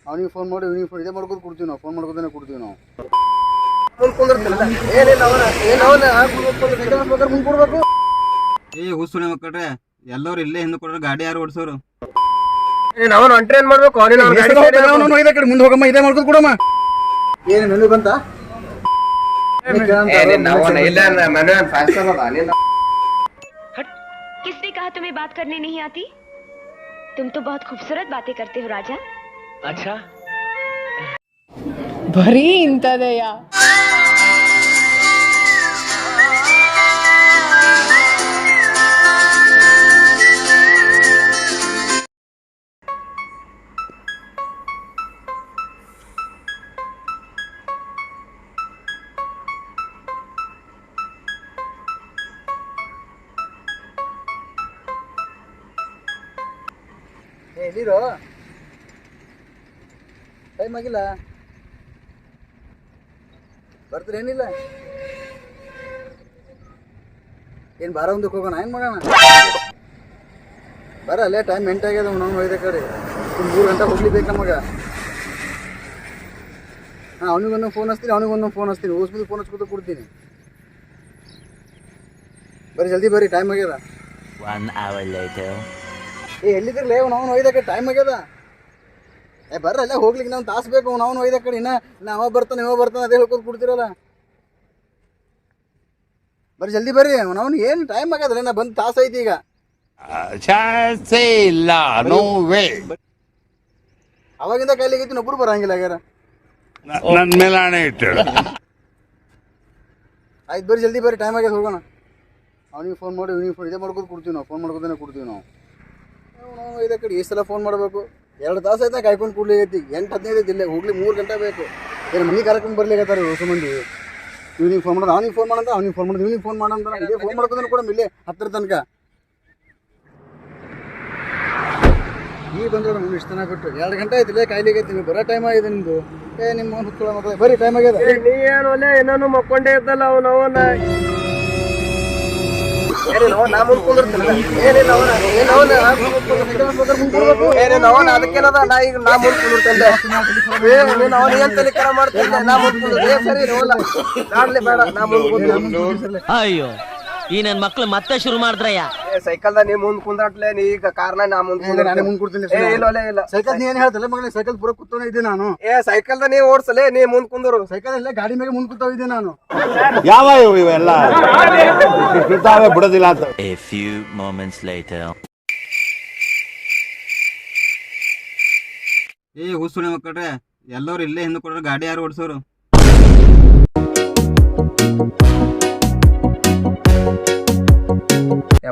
ಅವನಿಗೆ ಫೋನ್ ಮಾಡಿ ಇವನಿಗೆ ಫೋನ್ ಇದೇ ಮಾಡ್ಕೊಂಡು ಕೊಡ್ತೀವಿ ನಾವು, ಫೋನ್ ಮಾಡ್ಕೊತಾನೆ ಕೊಡ್ತೀವಿ ನಾವು. ಏ ಹುಸುಳಿ ಮಕ್ಕಳ್ರೆ, ಎಲ್ಲರೂ ಇಲ್ಲೇ ಹಿಂದೆ ಕೊಡ್ರೆ ಗಾಡಿ ಯಾರು ಓಡಿಸೋರು? ಅವನು ಅಂಟ್ರಿ ಏನ್ ಮಾಡ್ಬೇಕು? ಕಡೆ ಮುಂದೆ ಹೋಗಮ್ಮ, ಇದೇ ಮಾಡ್ಕೊಂಡು ಕೊಡಮ್ಮ. ಏನು ಮೆನು ಬಂತ? किसने कहा तुम्हें बात करने नहीं आती? तुम तो बहुत खूबसूरत बातें करते हो राजा. अच्छा, ಬರೀ ಇಂಥದೆಯಾ? ಎಲ್ಲಿರೋ ಟೈಮ್ ಆಗಿಲ್ಲ, ಬರ್ತೀರ ಏನಿಲ್ಲ? ಏನು ಬಾರ ಒಂದಕ್ಕೆ ಹೋಗೋಣ, ಏನು ಮಾಡೋಣ? ಬರ ಅಲ್ಲೇ ಟೈಮ್ ಎಂಟಾಗ್ಯದ, ನಾವು ಒಯ್ದ ಕಡೆ 3 ಗಂಟೆ ಹೋಗ್ಲಿಬೇಕು ನಮಗೆ. ಹಾಂ, ಅವನಿಗೊಂದೊಂದು ಫೋನ್ ಹಚ್ತೀನಿ, ಅವನಿಗೊಂದೊಂದು ಫೋನ್ ಹಚ್ತೀನಿ, ಓಸ್ಬಿದ್ದು ಫೋನ್ ಹಚ್ಕೊತ ಕೊಡ್ತೀನಿ. ಬರ್ರಿ ಜಲ್ದಿ ಬರ್ರಿ, ಟೈಮ್ ಆಗ್ಯದ. 1 hour later. ಎಲ್ಲಿದ್ರಲ್ಲ ನಾವು ಒಯ್ದಕ್ಕೆ ಟೈಮ್ ಆಗ್ಯದ. ಬರ್ರ ಅಲ್ಲೇ ಹೋಗ್ಲಿಕ್ಕೆ ನಾವು ತಾಸು ಬೇಕು, ನಾವು ಒಯ್ದ ಕಡೆ ಇನ್ನ ಅವ ಬರ್ತಾನೆ ಅದೇ ಹೇಳ್ಕೊತ ಕೊಡ್ತಿರಲ್ಲ. ಬರ್ರಿ ಜಲ್ದಿ ಬರ್ರಿ, ನಾವು ಏನು ಟೈಮ್ ಆಗ್ಯದಲ್ಲ, ನಾ ಬಂದು ತಾಸು ಐತಿ ಈಗ. ಅವಾಗಿಂದ ಕೈಲಿಗೈತಿ, ಒಬ್ರು ಬರಂಗಿಲ್ಲ ಆಗ್ಯಾರ. ನನ್ನ ಮೇಲೆ ಆಣೆ ಇಟ್ಟು. ಆಯ್ತು ಬರ್ರಿ ಜಲ್ದಿ ಬರ್ರಿ, ಟೈಮ್ ಆಗ್ಯದ, ಹೋಗೋಣ. ಅವನಿಗೆ ಫೋನ್ ಮಾಡಿ ಇವನಿಗೆ ಫೋನ್ ಇದೇ ಮಾಡ್ಕೊತ ಕೊಡ್ತೀವಿ ನಾವು, ಫೋನ್ ಮಾಡ್ಕೊತಾನೆ ಕೊಡ್ತೀವಿ ನಾವು. ನಾವು ಇದೇ ಕಡೆ ಈ ಸಲ ಫೋನ್ ಮಾಡಬೇಕು. 2 ತಾಸು ಆಯ್ತಾ ಕಾಯ್ಕೊಂಡು ಕೂಡ್ಲಿಗೈತಿ. 8:15 ಐತಿ, ಇಲ್ಲೇ ಹೋಗ್ಲಿ 3 ಗಂಟೆ ಬೇಕು. ಏನು ಮನೆ ಕಾರ್ಯಕ್ರಮ ಬರ್ಲಿಕ್ಕತ್ತಾರೆ ಹೊಸ ಮಂದಿ. ಇವ್ನಿಗೆ ಫೋನ್ ಮಾಡೋದು, ಅವನಿಗೆ ಫೋನ್ ಮಾಡಂತ, ಅವನಿಗೆ ಫೋನ್ ಮಾಡೋದು, ಇವನಿಗೆ ಫೋನ್ ಮಾಡಂತ. ಇದೇ ಫೋನ್ ಮಾಡ್ಕೋತಾನೆ ಕೂಡ ಇಲ್ಲೇ 10 ತನಕ. ಈಗ ಬಂದ್ರೆ ನಮ್ಗೆ ಇಷ್ಟು ತನಕ ಬಿಟ್ಟು 2 ಗಂಟೆ ಆಯ್ತು ಇಲ್ಲೇ ಕಾಯ್ಲಿಗೈತಿ. ನೀವು ಬರೋ ಟೈಮ್ ಆಗಿದೆ ನಿಮ್ಮದು. ನಿಮ್ಮ ಹುಚ್ಚುಳ ಮಕ್ಕಳು ಬರೀ ಟೈಮ್ ಆಗ್ಯದ. ನೀ ಏನು ಒಲೆ ಇನ್ನೂ ಮಕ್ಕೊಂಡೇ ಇದ್ದಲ್ಲ ಅವನ ಅದಕ್ಕೇನದ ನಾ ಈಗ ನಾ ಮುಂದ್ಕೊಂಡಿರ್ತೇನೆ. ಅವನ ಏನ್ ತಲೆಕರ ಮಾಡ್ತೇನೆ, ನಾ ಮುಂದ್ಕೊಂಡ್ರೆ ಸರಿ ಬೇಡ, ನಾ ಮುಂದ್ಕೊಂಡು. ಅಯ್ಯೋ, ಈ ನನ್ ಮಕ್ಳು ಮತ್ತೆ ಶುರು ಮಾಡಿದ್ರಯ್ಯ. ಸೈಕಲ್ದ ನೀ ಮುಂದ್ ಕುಂದ್ರಟ್ಲೆ, ನೀ ಈಗ ಕಾರ್ನ ನಾ ಮುಂದ್ ಕೊಡ್ತೀನಿ. ಇಲ್ಲ ಸೈಕಲ್ ನೀ ಏನ್ ಹೇಳ್ತಲ್ಲ ಮಗನೇ, ಸೈಕಲ್ ಪೂರ ಕೂತೋನೇ ಇದ್ದೆ ನಾನು. ಸೈಕಲ್ದ ನೀ ಓಡ್ಸಲೆ, ನೀ ಮುಂದ್ ಕುಂದ್ರು. ಸೈಕಲ್ ಎಲ್ಲ ಗಾಡಿ ಮೇಲೆ ಮುಂದ್ ಕೂತಾವ ಇದ್ದೆ ನಾನು. ಯಾವ ಇವೆಲ್ಲ ಬಿಡೋದಿಲ್ಲ ಅಂತ. A few moments later. ಏ ಹುಸುಳಿ ಮಕ್ಕಳ್ರೆ, ಎಲ್ಲರೂ ಇಲ್ಲೇ ಹಿಂದೆ ಕೊಡ್ರೆ ಗಾಡಿ ಯಾರು ಓಡಿಸೋರು?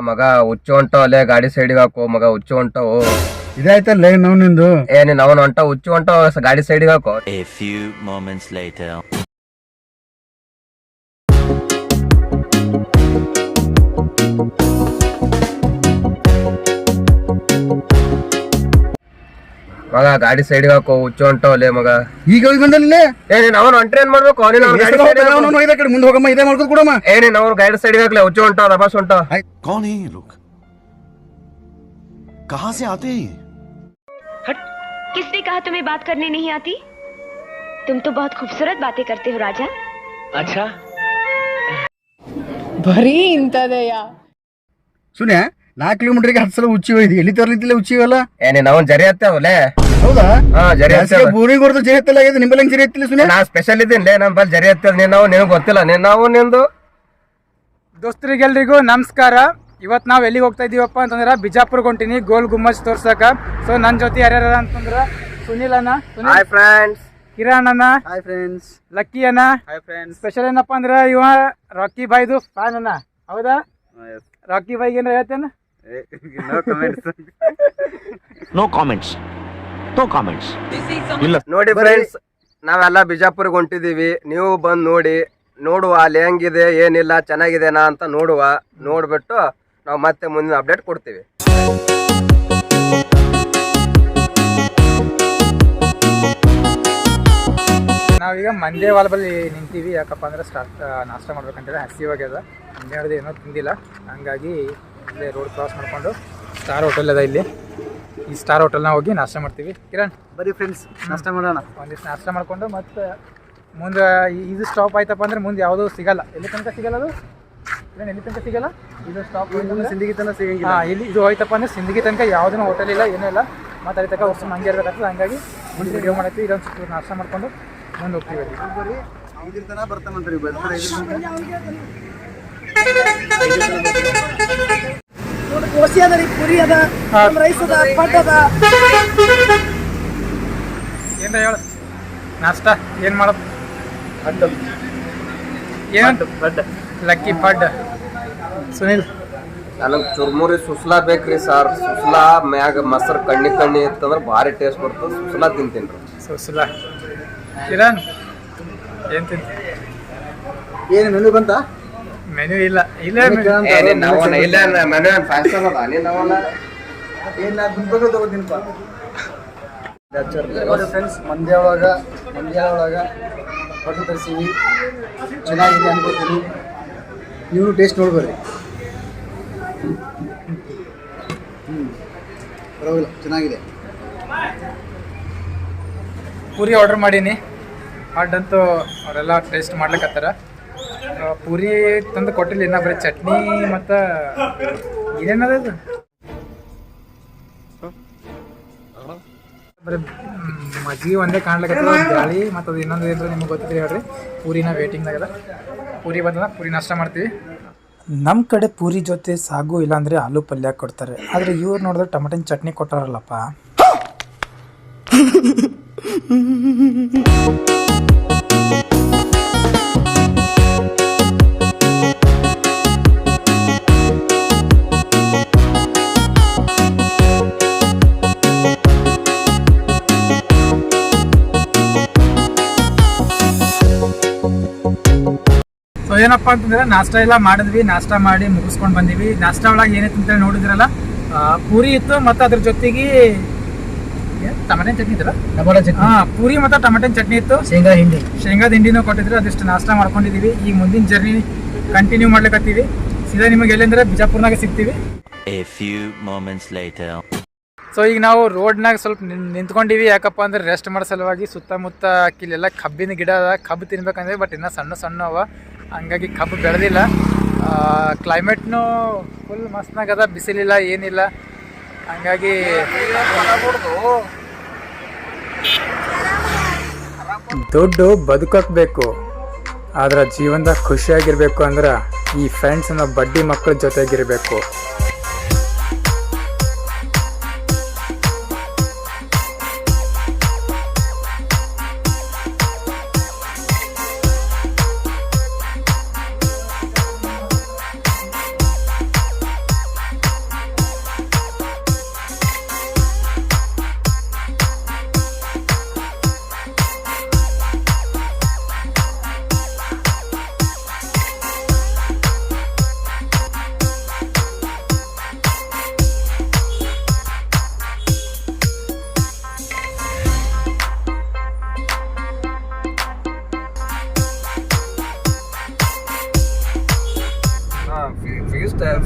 ಮಗ ಹುಚ್ಚು ಹೊಂಟೋ ಅಲ್ಲೇ ಗಾಡಿ ಸೈಡಿಗೆ ಹಾಕೋ ಮಗ, ಹುಚ್ಚು ಹೊಂಟವು. ಇದಾಯ್ತಲ್ಲ ನಾವು ನಿಂದು. ನೀನ್ ಅವನು ಹೊಂಟ ಹುಚ್ಚು ಹೊಂಟೋ, ಗಾಡಿ ಸೈಡಿಗೆ ಹಾಕೋ. A few moments later. ಮಗ ಗಾಡಿ ಸೈಡಿಗೆ ಹಾಕೋ, ಹುಚ್ಚು ಹೊಂಟೋ ಅಲ್ಲೇ ಮಗ. ಈಗ ಹೋಗಿ ಬಂದಲ್ಲಿ ನೀನ್ ಅವನು ಹೊಂಟ್ರೆ ಏನ್ ಮಾಡ್ಬೇಕು? ಕಡೆ ಮುಂದೆ ಹೋಗಮ್ಮ, ಇದೇ ಮಾಡ್ಕೊಂಡು ಕೊಡಮ್ಮ. ನೀನ್ ಅವ್ರು ಗಾಡಿ ಸೈಡಿಗೆ ಹಾಕ್ಲೆ, ಹುಚ್ಚು ಹೊಂಟೋ, ರಭಾಸ್ ಹೊಂಟೋ. कौन है ये लोग? कहां से आते हैं? किसने कहा तुम्हें बात करने नहीं आती? तुम तो बहुत खूबसूरत बातें करते हो राजा. अच्छा, ಬರೀ ಇಂಥದೆಯಾ? ಸುನ್ಯ 4 ಕಿಲೋಮೀಟರ್ಗೆ 10 ಸಲ ಉಚ್ಚಿ ಹೋಯ್ತು. ಎಲ್ಲಿ ತರ್ಲಿತ್ತಿಲ್ಲ ಉಚ್ಚಿವಲ್ಲ. ನೀನ್ ಅವನ್ ಜರಿ ಹತ್ತವಲ್ಲೇ. ಹೌದಾ? ಜರಿ ಊರಿಗೆ ಹೊರತು ಜರಿ ಹತ್ತಲ್ಲ ಆಗಿದೆ, ನಿಂಬಲ್ಲಿ ಜರಿ ಹತ್ತಿಲ್ಲ ಸುನ್ಯ. ನಾ ಸ್ಪೆಷಲ್ ಇದ್ದೀನಿ, ನಮ್ ಬಲ್ ಜರಿ ಹತ್ತದ. ನಿನಗ್ ಗೊತ್ತಿಲ್ಲ, ನಾವು ನಿಂದು. ದೋಸ್ತರಿಗೆಲ್ರಿಗೂ ನಮಸ್ಕಾರ. ಇವತ್ತು ನಾವು ಎಲ್ಲಿಗೆ ಹೋಗ್ತಾ ಇದೀವಪ್ಪ ಅಂತಂದ್ರೆ ಬಿಜಾಪುರ್ಗೆ ಹೊಂಟಿನಿ, ಗೋಲ್ ಗುಮ್ಮಚ್ ತೋರ್ಸಕ. ಸೊ ನನ್ನ ಜೊತೆ ಯಾರ್ಯಾರ ಅಂತಂದ್ರೆ ಸುನಿಲ್ ಅಣ್ಣ, ಹಾಯ್ ಫ್ರೆಂಡ್ಸ್, ಕಿರಣ್ ಅಣ್ಣ, ಹಾಯ್ ಫ್ರೆಂಡ್ಸ್, ಲಕ್ಕಿ ಅಣ್ಣ, ಹಾಯ್ ಫ್ರೆಂಡ್ಸ್. ಸ್ಪೆಷಲ್ ಏನಪ್ಪ ಅಂದ್ರೆ ಇವ ರಾಕಿ ಬಾಯ್ದು ಫ್ಯಾನ್ ಅಣ್ಣ. ಹೌದಾ? ರಾಕಿ ಬಾಯ್ಗೆ ಏನಾರ ಹೇಳ್ತೇನ? No comments. No comments. ನೋಡಿ ಫ್ರೆಂಡ್ಸ್, ನಾವೆಲ್ಲ ಬಿಜಾಪುರ್ಗೆ ಹೊಂಟಿದೀವಿ. ನೀವು ಬಂದು ನೋಡುವ ಅಲ್ಲಿ ಹೆಂಗಿದೆ ಏನಿಲ್ಲ, ಚೆನ್ನಾಗಿದೆನಾ ಅಂತ ನೋಡ್ಬಿಟ್ಟು ನಾವು ಮತ್ತೆ ಮುಂದಿನ ಅಪ್ಡೇಟ್ ಕೊಡ್ತೀವಿ. ನಾವೀಗ ಮಂಡ್ಯ ವಾಲ್ಬಲ್ಲಿ ನಿಂತೀವಿ. ಯಾಕಪ್ಪ ಅಂದ್ರೆ ನಾಷ್ಟ ಮಾಡ್ಬೇಕಂತೇಳಿ ಹಸಿವಾಗ್ಯದ. 12 ಏನೋ ತಿಂದಿಲ್ಲ, ಹಂಗಾಗಿ ಇಲ್ಲೇ ರೋಡ್ ಕ್ರಾಸ್ ಮಾಡ್ಕೊಂಡು ಸ್ಟಾರ್ ಹೋಟೆಲ್ ಅದ ಇಲ್ಲಿ. ಈ ಸ್ಟಾರ್ ಹೋಟೆಲ್ನ ಹೋಗಿ ನಾಷ್ಟ ಮಾಡ್ತೀವಿ. ಕಿರಣ್ ಬರೀ ಫ್ರೆಂಡ್ಸ್ ನಾಷ್ಟ ಮಾಡೋಣ. ಒಂದಿಷ್ಟು ನಾಷ್ಟ ಮಾಡ್ಕೊಂಡು ಮತ್ತೆ ಮುಂದೆ ಇದು ಸ್ಟಾಪ್ ಆಯ್ತಪ್ಪ ಅಂದ್ರೆ ಮುಂದೆ ಯಾವುದೂ ಸಿಗಲ್ಲ. ಎಲ್ಲಿ ತನಕ ಸಿಗಲ್ಲ ಅದು? ಕಿರಣ್ ಎಲ್ಲಿ ತನಕ ಸಿಗಲ್ಲ ಇದು ಸ್ಟಾಪ್? ಸಿಂದಗಿ ತನಕ ಸಿಗಂಗಿಲ್ಲ. ಹಾಂ, ಇಲ್ಲಿ ಇದು ಹೋಯ್ತಪ್ಪ ಅಂದ್ರೆ ಸಿಂದಗಿ ತನಕ ಯಾವುದೂ ಹೋಟೆಲ್ ಇಲ್ಲ, ಏನೂ ಇಲ್ಲ. ಮತ್ತು ಅಲ್ಲಿ ತನಕ ವರ್ಷ ಹಂಗೆ ಇರಬೇಕಾಗ್ತದೆ. ಹಂಗಾಗಿ ಮುಂದೆ ವಿಡಿಯೋ ಮಾಡತ್ತೀವಿ. ಇದೊಂದು ಸ್ವಲ್ಪ ನಾಷ್ಟ ಮಾಡ್ಕೊಂಡು ಮುಂದೆ ಹೋಗ್ತೀವಿ. ಅಲ್ಲಿ ಬರೀ ಇದ್ರ ತನಕ ಬರ್ತಾನಂತ ರೀ. ಬರ್ತಾರೆ ಏನ್ರ ಹೇಳು ನಾಷ್ಟ ಏನು ಮಾಡೋದು? ಏನು ಲಕ್ಕಿ ಪಡ್. ಸುನಿಲ್ ನನಗೆ ಚುರ್ಮುರಿ ಸುಸ್ಲಾ ಬೇಕ್ರಿ ಸರ್. ಸುಸ್ಲಾ ಮ್ಯಾಗ ಮೊಸರು ಕಣ್ಣಿ ಇತ್ತಂದ್ರೆ ಭಾರಿ ಟೇಸ್ಟ್ ಬರ್ತದೆ. ಸುಸ್ಲಾ ತಿಂತೀನಿ ರೀ. ಸುಸ್ಲಾ. ಕಿರಣ್ ಏನು ತಿಂತೀನಿ? ಏನು ಮೆನು ಬಂತ? ಮೆನು ಇಲ್ಲ. ಇಲ್ಲ ಫ್ರೆಂಡ್ಸ್, ಮಂಡ್ಯ ಒಳಗೆ ಹೊಟ್ಟೆ ತರಿಸೀವಿ. ಚೆನ್ನಾಗಿದೆ ಅನ್ಕೋತೀನಿ. ನೀವು ಟೇಸ್ಟ್ ನೋಡ್ಬೇಡ್ರಿ. ಪರವಾಗಿಲ್ಲ, ಚೆನ್ನಾಗಿದೆ. ಪೂರಿ ಆರ್ಡರ್ ಮಾಡೀನಿ. ಅಂತೂ ಅವರೆಲ್ಲ ಟೇಸ್ಟ್ ಮಾಡ್ಲಿಕ್ಕತ್ತಾರ. ಪೂರಿ ತಂದು ಕೊಟ್ಟಿಲ್ಲ ಇನ್ನ, ಬರೀ ಚಟ್ನಿ ಮತ್ತು ಏನೇನದ ಇದು ಬರೀ ಮಜ್ಜಿಗೆ ಒಂದೇ ಕಾಣ್ಲಿಕ್ಕತ್ತದ. ಗಾಳಿ ಮತ್ತು ಅದು ಇನ್ನೊಂದು ಏನಾರ ನಿಮ್ಗೆ ಗೊತ್ತಿದೆ ಹೇಳ್ರಿ. ಪೂರಿನ ವೇಟಿಂಗ್ನಾಗದ. ಪೂರಿ ಬಂದದ, ಪೂರಿ ನಾಷ್ಟ ಮಾಡ್ತೀವಿ. ನಮ್ಮ ಕಡೆ ಪೂರಿ ಜೊತೆ ಸಾಗು ಇಲ್ಲಾಂದರೆ ಆಲೂ ಪಲ್ಯ ಕೊಡ್ತಾರೆ. ಆದರೆ ಇವ್ರು ನೋಡಿದ್ರೆ ಟೊಮೆಟೊ ಚಟ್ನಿ ಕೊಟ್ಟಾರಲ್ಲಪ್ಪ. ಸೊ ಏನಪ್ಪ ಅಂತಂದ್ರೆ ನಾಷ್ಟ ಎಲ್ಲ ಮಾಡಿದ್ವಿ. ನಾಷ್ಟ ಮಾಡಿ ಮುಗಿಸ್ಕೊಂಡು ಬಂದಿವಿ. ನಾಷ್ಟ ಒಳಗೆ ಏನೈತೆ ಅಂತೇಳಿ ನೋಡಿದ್ರಲ್ಲ, ಪೂರಿ ಇತ್ತು ಮತ್ತು ಅದ್ರ ಜೊತೆಗೆ ಟಮಾಟೆ ಚಟ್ನಿ ಇತ್ತಲ್ಲ. ಹಾಂ, ಪೂರಿ ಮತ್ತು ಟಮಾಟೆ ಚಟ್ನಿ ಇತ್ತು. ಶೇಂಗಾದ ಹಿಂಡಿನೂ ಕೊಟ್ಟಿದ್ರು. ಅದಿಷ್ಟು ನಾಷ್ಟ ಮಾಡ್ಕೊಂಡಿದ್ದೀವಿ. ಈಗ ಮುಂದಿನ ಜರ್ನಿ ಕಂಟಿನ್ಯೂ ಮಾಡ್ಲಿಕ್ಕತ್ತೀವಿ. ಸೀದಾ ನಿಮಗೆ ಎಲ್ಲೆಂದ್ರೆ ಬಿಜಾಪುರ್ನಾಗ ಸಿಗ್ತೀವಿ. A few moments later. So ಈಗ ನಾವು ರೋಡ್ನಾಗ ಸ್ವಲ್ಪ ನಿಂತ್ಕೊಂಡಿವಿ. ಯಾಕಪ್ಪ ಅಂದ್ರೆ ರೆಸ್ಟ್ ಮಾಡೋ ಸಲುವಾಗಿ. ಸುತ್ತಮುತ್ತ ಇಲ್ಲೆಲ್ಲ ಕಬ್ಬಿನ ಗಿಡ ಅದ. ಕಬ್ಬು ತಿನ್ಬೇಕಂದ್ರೆ ಬಟ್ ಇನ್ನೂ ಸಣ್ಣ ಸಣ್ಣ ಅವ, ಹಂಗಾಗಿ ಕಬ್ಬು ಬೆಳೆದಿಲ್ಲ. ಕ್ಲೈಮೇಟ್ನು ಫುಲ್ ಮಸ್ತ್ನಾಗದ, ಬಿಸಿಲಿಲ್ಲ ಏನಿಲ್ಲ. ಹಂಗಾಗಿ ದುಡ್ಡು ಬದುಕಕ್ಕೆ ಬೇಕು, ಆದ್ರೆ ಜೀವನದಾಗ ಖುಷಿಯಾಗಿರ್ಬೇಕು ಅಂದ್ರೆ ಈ ಫ್ರೆಂಡ್ಸ್ನ ಬಡ್ಡಿ ಮಕ್ಕಳ ಜೊತೆಗಿರಬೇಕು.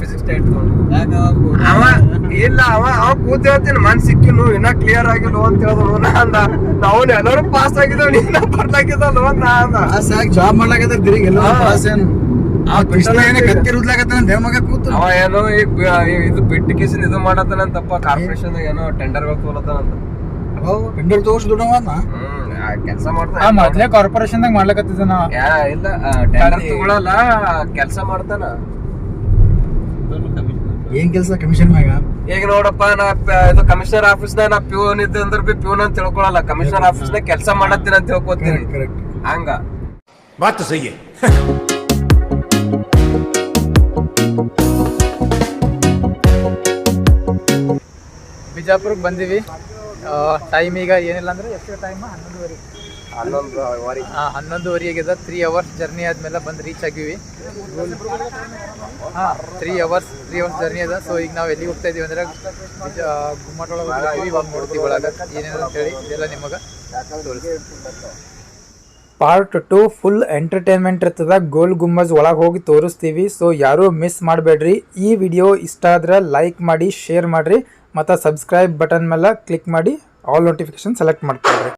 ಫಿಸಿಕ್ಸ್ ಅವ ಇಲ್ಲ, ಅವ ಕೂತ್ ಹೇಳ್ತೀನಿ ಮನ್ ಸಿಕ್ಕಿನು ಇನ್ನ ಕ್ಲಿಯರ್ ಆಗಿಲ್ಲ ಅಂತ ಹೇಳಿದ್ರು. ನಾವು ಎಲ್ಲರೂ ಪಾಸ್ ಆಗಿದ್ದಾವ, ನೀನ ಬರ್ಲಾಗಿದ್ದಲ್ಲ ನಾ ಜಾಬ್ ಮಾಡ್ಲಾಕತ್ತ ತಿರುಗಿ ಎಲ್ಲ ಪಾಸ್ ಏನು ಕತ್ತಿ ರುದ್ಲಾಕತ್ತಾನ ದೇವ ಮಗ ಕೂತು. ಅವ ಏನೋ ಈಗ ಇದು ಬಿಟ್ಟು ಕಿಸಿನ ಇದು ಮಾಡತ್ತಾನಂತಪ್ಪ. ಕಾರ್ಪೊರೇಷನ್ ಏನೋ ಟೆಂಡರ್ಗಳು ತೋಲತ್ತಾನಂತ. ಟೆಂಡರ್ ತೋರ್ಸ್ ದುಡ್ಡವ ಕೆಲಸ ಮಾಡ್ತಾನ. ಮೊದ್ಲೇ ಕಾರ್ಪೊರೇಷನ್ದಾಗ ಮಾಡ್ಲಕತ್ತಿದ್ದ ನಾ. ಇಲ್ಲ, ಟೆಂಡರ್ ತಗೊಳಲ್ಲ, ಕೆಲಸ ಮಾಡ್ತಾನ. ಏನ್ ಕೆಲಸ? ಕಮಿಷನ್ ಮ್ಯಾಗ. ಈಗ ನೋಡಪ್ಪ, ನಾ ಇದು ಕಮಿಷನರ್ ಆಫೀಸ್ನಾಗ ನಾ ಪ್ಯೂನ್ ಇದ್ದ ಅಂದ್ರೆ ಬಿ ಪ್ಯೂನ್ ಅಂತ ತಿಳ್ಕೊಳಲ್ಲ. ಕಮಿಷನರ್ ಆಫೀಸ್ನಾಗ ಕೆಲಸ ಮಾಡತ್ತೀನಿ ಅಂತ ತಿಳ್ಕೊತೀನಿ. ಹಂಗ बात तो सही है. ಬಿಜಾಪುರಕ್ಕೆ ಬಂದೀವಿ. ಟೈಮ್ ಈಗ ಏನಿಲ್ಲ ಅಂದ್ರೆ ಎಷ್ಟು ಟೈಮ್? 11:30. 11:30 ಆಗಿದೆ. 3 ಅವರ್ಸ್ ಜರ್ನಿ ಆದ್ಮೇಲೆ ಬಂದು ರೀಚ್ ಆಗಿವಿ. 3 ಅವರ್ಸ್ ಜರ್ನಿ ಅದ. ಸೊ ಈಗ ನಾವು ಎಲ್ಲಿಗೆ ಹೋಗ್ತಾ ಇದೀವಿ ಅಂದ್ರೆ ಗುಮ್ಮಟ ಒಳಗೆ ಹೋಗ್ತೀವಿ. ಒಂದು ಮೂರ್ತಿ ಒಳಗೆ ಏನೇನು ಅಂತೇಳಿ ಇದೆಲ್ಲ ನಿಮಗೆ ತೋರಿಸ್ತೀವಿ. ಪಾರ್ಟ್ 2 ಫುಲ್ ಎಂಟರ್ಟೈನ್ಮೆಂಟ್ ಇರ್ತದ. ಗೋಲ್ ಗುಂಬಜ್ ಒಳಗೆ ಹೋಗಿ ತೋರಿಸ್ತೀವಿ. ಸೊ ಯಾರೂ ಮಿಸ್ ಮಾಡಬೇಡ್ರಿ. ಈ ವಿಡಿಯೋ ಇಷ್ಟ ಆದ್ರೆ ಲೈಕ್ ಮಾಡಿ, ಶೇರ್ ಮಾಡಿರಿ ಮತ್ತು ಸಬ್ಸ್ಕ್ರೈಬ್ ಬಟನ್ ಮೇಲೆ ಕ್ಲಿಕ್ ಮಾಡಿ ಆಲ್ ನೋಟಿಫಿಕೇಶನ್ ಸೆಲೆಕ್ಟ್ ಮಾಡ್ಕೊಳ್ರಿ.